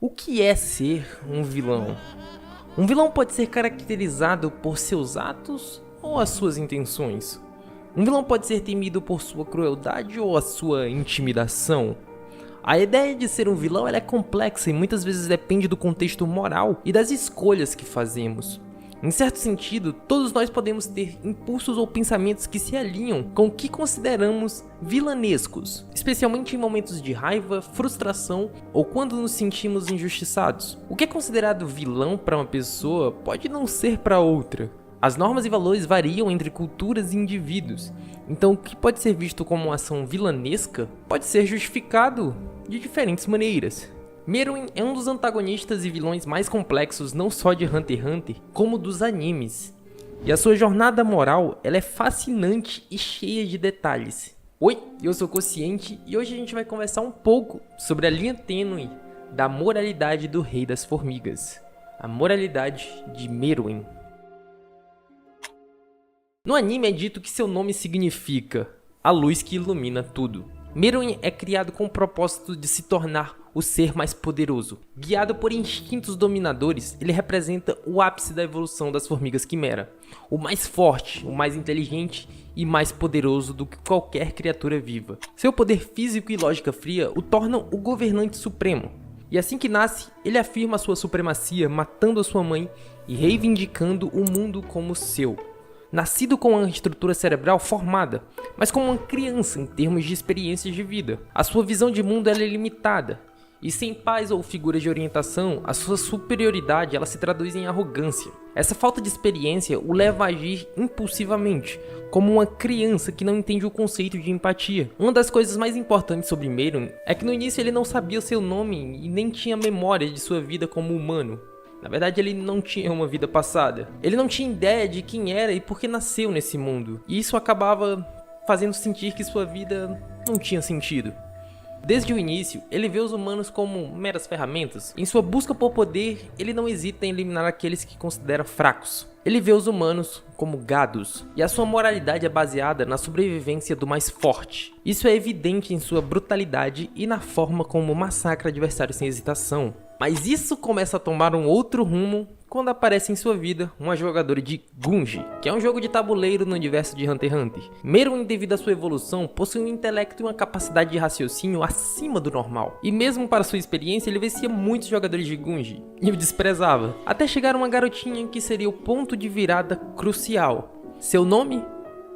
O que é ser um vilão? Um vilão pode ser caracterizado por seus atos ou as suas intenções. Um vilão pode ser temido por sua crueldade ou a sua intimidação. A ideia de ser um vilão ela é complexa e muitas vezes depende do contexto moral e das escolhas que fazemos. Em certo sentido, todos nós podemos ter impulsos ou pensamentos que se alinham com o que consideramos vilanescos, especialmente em momentos de raiva, frustração ou quando nos sentimos injustiçados. O que é considerado vilão para uma pessoa pode não ser para outra. As normas e valores variam entre culturas e indivíduos, então o que pode ser visto como uma ação vilanesca pode ser justificado de diferentes maneiras. Meruem é um dos antagonistas e vilões mais complexos não só de Hunter x Hunter, como dos animes. E a sua jornada moral ela é fascinante e cheia de detalhes. Oi, eu sou Consciente e hoje a gente vai conversar um pouco sobre a linha tênue da moralidade do Rei das Formigas. A moralidade de Meruem. No anime é dito que seu nome significa a luz que ilumina tudo. Meruem é criado com o propósito de se tornar o ser mais poderoso. Guiado por instintos dominadores, ele representa o ápice da evolução das formigas quimera. O mais forte, o mais inteligente e mais poderoso do que qualquer criatura viva. Seu poder físico e lógica fria o tornam o governante supremo. E assim que nasce, ele afirma sua supremacia, matando a sua mãe e reivindicando o mundo como seu. Nascido com uma estrutura cerebral formada, mas como uma criança em termos de experiências de vida. A sua visão de mundo ela é limitada, e sem pais ou figuras de orientação, a sua superioridade ela se traduz em arrogância. Essa falta de experiência o leva a agir impulsivamente, como uma criança que não entende o conceito de empatia. Uma das coisas mais importantes sobre Meruem é que no início ele não sabia o seu nome e nem tinha memória de sua vida como humano. Na verdade, ele não tinha uma vida passada. Ele não tinha ideia de quem era e por que nasceu nesse mundo. E isso acabava fazendo sentir que sua vida não tinha sentido. Desde o início, ele vê os humanos como meras ferramentas. Em sua busca por poder, ele não hesita em eliminar aqueles que considera fracos. Ele vê os humanos como gados, e a sua moralidade é baseada na sobrevivência do mais forte. Isso é evidente em sua brutalidade e na forma como massacra adversários sem hesitação. Mas isso começa a tomar um outro rumo quando aparece em sua vida uma jogadora de Gunji, que é um jogo de tabuleiro no universo de Hunter x Hunter. Meruem, devido à sua evolução, possui um intelecto e uma capacidade de raciocínio acima do normal. E mesmo para sua experiência, ele vencia muitos jogadores de Gunji e o desprezava, até chegar uma garotinha que seria o ponto de virada crucial. Seu nome?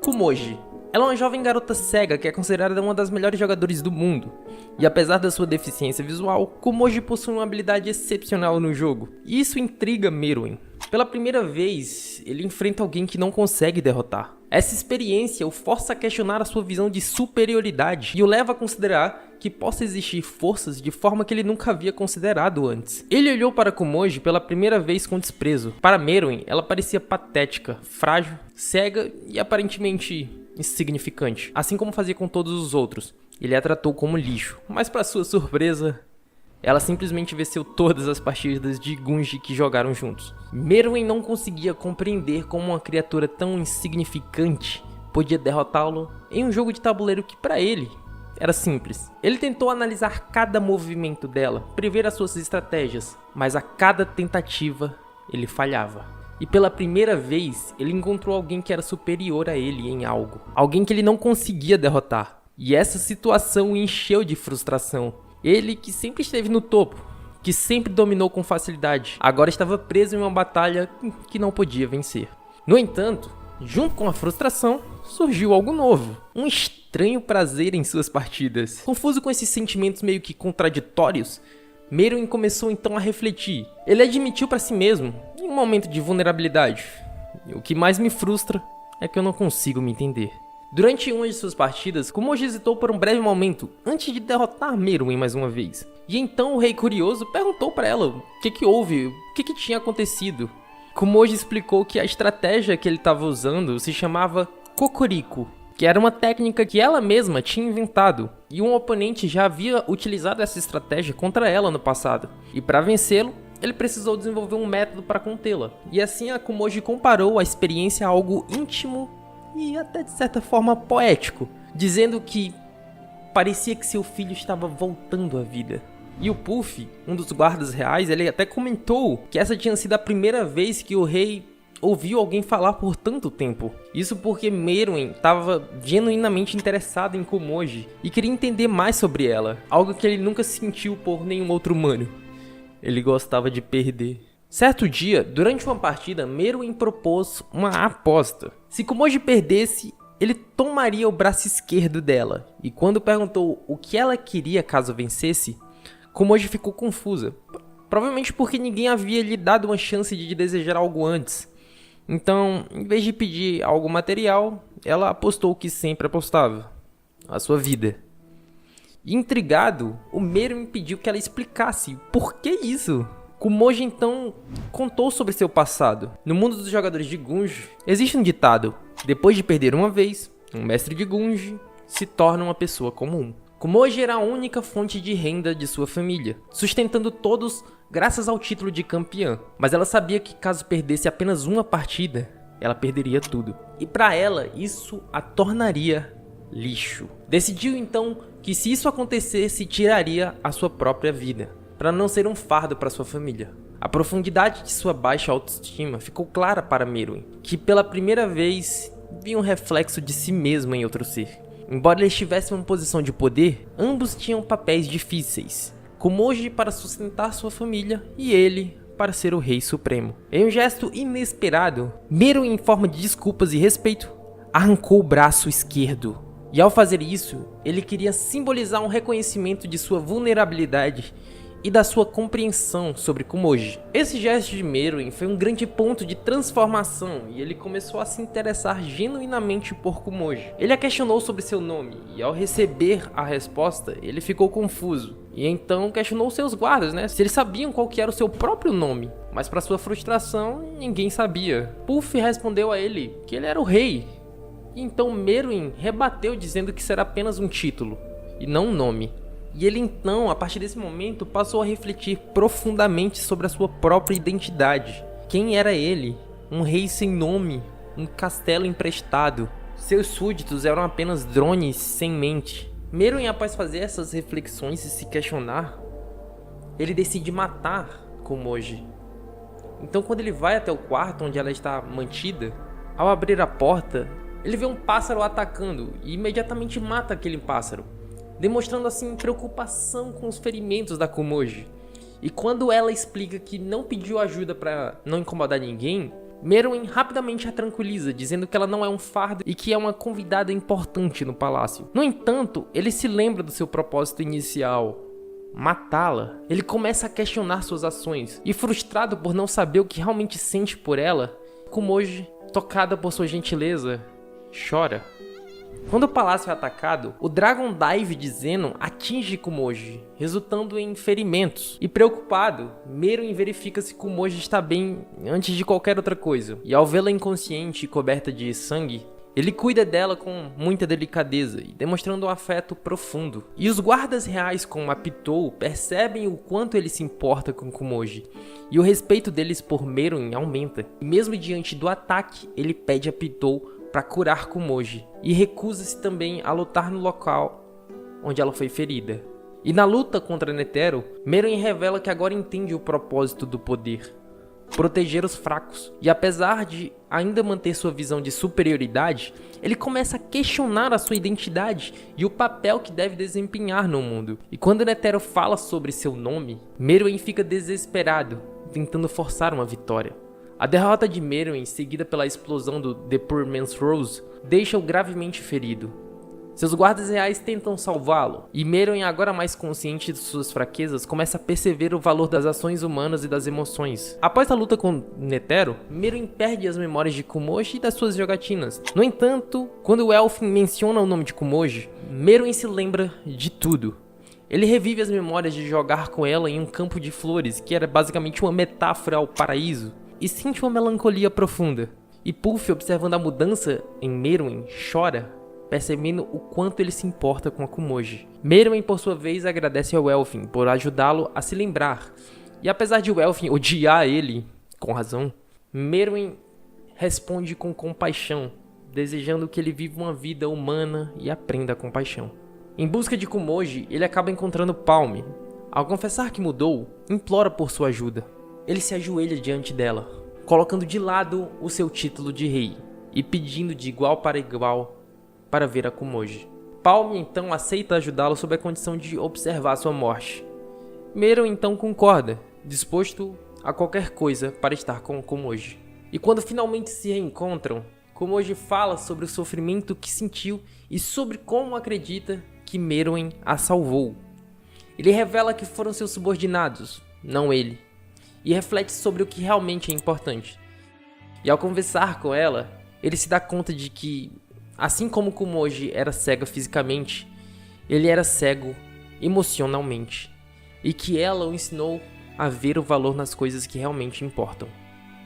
Kumoji. Ela é uma jovem garota cega que é considerada uma das melhores jogadoras do mundo. E apesar da sua deficiência visual, Kumoji possui uma habilidade excepcional no jogo. E isso intriga Meruem. Pela primeira vez, ele enfrenta alguém que não consegue derrotar. Essa experiência o força a questionar a sua visão de superioridade e o leva a considerar que possa existir forças de forma que ele nunca havia considerado antes. Ele olhou para Kumoji pela primeira vez com desprezo. Para Meruem, ela parecia patética, frágil, cega e aparentemente insignificante, assim como fazia com todos os outros. Ele a tratou como lixo, mas para sua surpresa, ela simplesmente venceu todas as partidas de Gunji que jogaram juntos. Meruem não conseguia compreender como uma criatura tão insignificante podia derrotá-lo em um jogo de tabuleiro que para ele era simples. Ele tentou analisar cada movimento dela, prever as suas estratégias, mas a cada tentativa ele falhava. E pela primeira vez, ele encontrou alguém que era superior a ele em algo. Alguém que ele não conseguia derrotar. E essa situação o encheu de frustração. Ele, que sempre esteve no topo, que sempre dominou com facilidade, agora estava preso em uma batalha que não podia vencer. No entanto, junto com a frustração, surgiu algo novo. Um estranho prazer em suas partidas. Confuso com esses sentimentos meio que contraditórios, Meruem começou então a refletir. Ele admitiu para si mesmo, em um momento de vulnerabilidade: o que mais me frustra é que eu não consigo me entender. Durante uma de suas partidas, Kumoji hesitou por um breve momento antes de derrotar Meruem mais uma vez. E então o rei curioso perguntou para ela o que houve, o que tinha acontecido. Kumoji explicou que a estratégia que ele estava usando se chamava Kokoriko, que era uma técnica que ela mesma tinha inventado, e um oponente já havia utilizado essa estratégia contra ela no passado. E para vencê-lo, ele precisou desenvolver um método para contê-la. E assim a Kumoji comparou a experiência a algo íntimo e até de certa forma poético, dizendo que parecia que seu filho estava voltando à vida. E o Puff, um dos guardas reais, ele até comentou que essa tinha sido a primeira vez que o rei ouviu alguém falar por tanto tempo. Isso porque Meruem estava genuinamente interessado em Kumoji e queria entender mais sobre ela, algo que ele nunca sentiu por nenhum outro humano. Ele gostava de perder. Certo dia, durante uma partida, Meruem propôs uma aposta. Se Kumoji perdesse, ele tomaria o braço esquerdo dela. E quando perguntou o que ela queria caso vencesse, Kumoji ficou confusa. Provavelmente porque ninguém havia lhe dado uma chance de desejar algo antes. Então, em vez de pedir algo material, ela apostou o que sempre apostava: a sua vida. E intrigado, o Meruem pediu que ela explicasse por que isso. Kumoji então contou sobre seu passado. No mundo dos jogadores de Gunji, existe um ditado: depois de perder uma vez, um mestre de Gunji se torna uma pessoa comum. Kumoji era a única fonte de renda de sua família, sustentando todos graças ao título de campeã. Mas ela sabia que caso perdesse apenas uma partida, ela perderia tudo. E para ela, isso a tornaria lixo. Decidiu então que se isso acontecesse, tiraria a sua própria vida, para não ser um fardo para sua família. A profundidade de sua baixa autoestima ficou clara para Meruem, que pela primeira vez via um reflexo de si mesma em outro ser. Embora ele estivesse em uma posição de poder, ambos tinham papéis difíceis. Kumoji para sustentar sua família e ele para ser o rei supremo. Em um gesto inesperado, Meruem, em forma de desculpas e respeito, arrancou o braço esquerdo. E ao fazer isso, ele queria simbolizar um reconhecimento de sua vulnerabilidade e da sua compreensão sobre Kumoji. Esse gesto de Meruem foi um grande ponto de transformação e ele começou a se interessar genuinamente por Kumoji. Ele a questionou sobre seu nome e ao receber a resposta, ele ficou confuso. E então questionou seus guardas, se eles sabiam qual que era o seu próprio nome. Mas para sua frustração, ninguém sabia. Puff respondeu a ele que ele era o rei. E então Meruem rebateu dizendo que será apenas um título e não um nome. E ele então, a partir desse momento, passou a refletir profundamente sobre a sua própria identidade. Quem era ele? Um rei sem nome, um castelo emprestado. Seus súditos eram apenas drones sem mente. Meruem, após fazer essas reflexões e se questionar, ele decide matar Kumoji. Então quando ele vai até o quarto onde ela está mantida, ao abrir a porta, ele vê um pássaro atacando e imediatamente mata aquele pássaro, demonstrando assim preocupação com os ferimentos da Kumoji. E quando ela explica que não pediu ajuda para não incomodar ninguém, Meruem rapidamente a tranquiliza, dizendo que ela não é um fardo e que é uma convidada importante no palácio. No entanto, ele se lembra do seu propósito inicial: matá-la. Ele começa a questionar suas ações e, frustrado por não saber o que realmente sente por ela, Kumoji, tocada por sua gentileza, chora. Quando o palácio é atacado, o Dragon Dive de Zenon atinge Kumoji, resultando em ferimentos. E preocupado, Meruem verifica se Kumoji está bem antes de qualquer outra coisa. E ao vê-la inconsciente e coberta de sangue, ele cuida dela com muita delicadeza e demonstrando um afeto profundo. E os guardas reais como a Pitou percebem o quanto ele se importa com Kumoji. E o respeito deles por Meruem aumenta. E mesmo diante do ataque, ele pede a Pitou para curar Kumoji e recusa-se também a lutar no local onde ela foi ferida. E na luta contra Netero, Meruem revela que agora entende o propósito do poder: proteger os fracos. E apesar de ainda manter sua visão de superioridade, ele começa a questionar a sua identidade e o papel que deve desempenhar no mundo. E quando Netero fala sobre seu nome, Meruem fica desesperado, tentando forçar uma vitória. A derrota de Meruem, seguida pela explosão do The Poor Man's Rose, deixa-o gravemente ferido. Seus guardas reais tentam salvá-lo, e Meruem, agora mais consciente de suas fraquezas, começa a perceber o valor das ações humanas e das emoções. Após a luta com Netero, Meruem perde as memórias de Kumoji e das suas jogatinas. No entanto, quando o Elfin menciona o nome de Kumoji, Meruem se lembra de tudo. Ele revive as memórias de jogar com ela em um campo de flores, que era basicamente uma metáfora ao paraíso, e sente uma melancolia profunda. E Puff, observando a mudança em Meruem, chora, percebendo o quanto ele se importa com a Kumoji. Meruem, por sua vez, agradece ao Elfin por ajudá-lo a se lembrar. E apesar de o Elfin odiar ele, com razão, Meruem responde com compaixão, desejando que ele viva uma vida humana e aprenda a compaixão. Em busca de Kumoji, ele acaba encontrando Palme, Ao confessar que mudou, implora por sua ajuda. Ele se ajoelha diante dela, colocando de lado o seu título de rei e pedindo de igual para igual para ver Akumoji. Palm então aceita ajudá-lo sob a condição de observar sua morte. Meruem então concorda, disposto a qualquer coisa para estar com Akumoji. E quando finalmente se reencontram, Akumoji fala sobre o sofrimento que sentiu e sobre como acredita que Meruem a salvou. Ele revela que foram seus subordinados, não ele, e reflete sobre o que realmente é importante. E ao conversar com ela, ele se dá conta de que, assim como Akumoji era cega fisicamente, ele era cego emocionalmente, e que ela o ensinou a ver o valor nas coisas que realmente importam.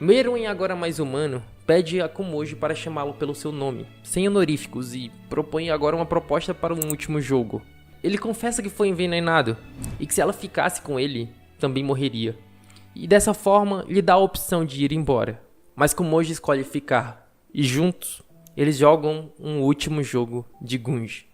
Meruem, agora mais humano, pede a Akumoji para chamá-lo pelo seu nome, sem honoríficos, e propõe agora uma proposta para um último jogo. Ele confessa que foi envenenado, e que se ela ficasse com ele, também morreria. E dessa forma, lhe dá a opção de ir embora. Mas Akumoji escolhe ficar, e juntos, eles jogam um último jogo de Gunji.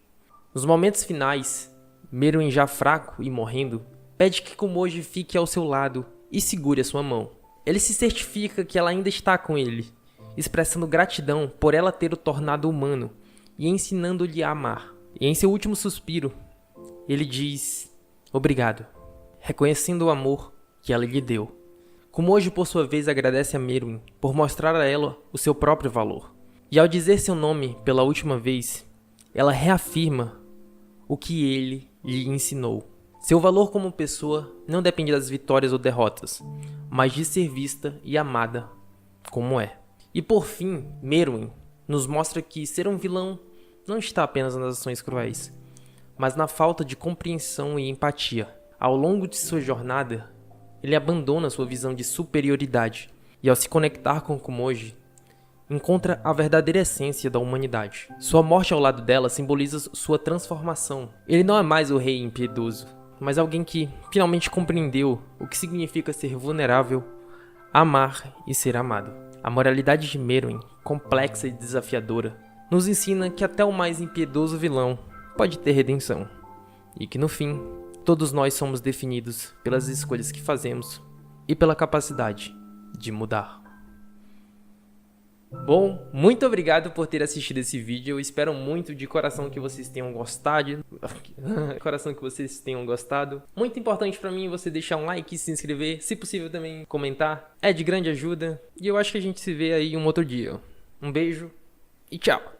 Nos momentos finais, Meruem, já fraco e morrendo, pede que Akumoji fique ao seu lado e segure a sua mão. Ele se certifica que ela ainda está com ele, expressando gratidão por ela ter o tornado humano e ensinando-lhe a amar. E em seu último suspiro, ele diz obrigado, reconhecendo o amor que ela lhe deu. Akumoji, por sua vez, agradece a Meruem por mostrar a ela o seu próprio valor. E ao dizer seu nome pela última vez, ela reafirma o que ele lhe ensinou. Seu valor como pessoa não depende das vitórias ou derrotas, mas de ser vista e amada como é. E por fim, Meruem nos mostra que ser um vilão não está apenas nas ações cruéis, mas na falta de compreensão e empatia. Ao longo de sua jornada, ele abandona sua visão de superioridade e, ao se conectar com Akumoji, encontra a verdadeira essência da humanidade. Sua morte ao lado dela simboliza sua transformação. Ele não é mais o rei impiedoso, mas alguém que finalmente compreendeu o que significa ser vulnerável, amar e ser amado. A moralidade de Meruem, complexa e desafiadora, nos ensina que até o mais impiedoso vilão pode ter redenção, e que no fim, todos nós somos definidos pelas escolhas que fazemos e pela capacidade de mudar. Bom, muito obrigado por ter assistido esse vídeo. Eu espero muito de coração que vocês tenham gostado. Muito importante pra mim você deixar um like, se inscrever, se possível também comentar. É de grande ajuda. E eu acho que a gente se vê aí um outro dia. Um beijo e tchau!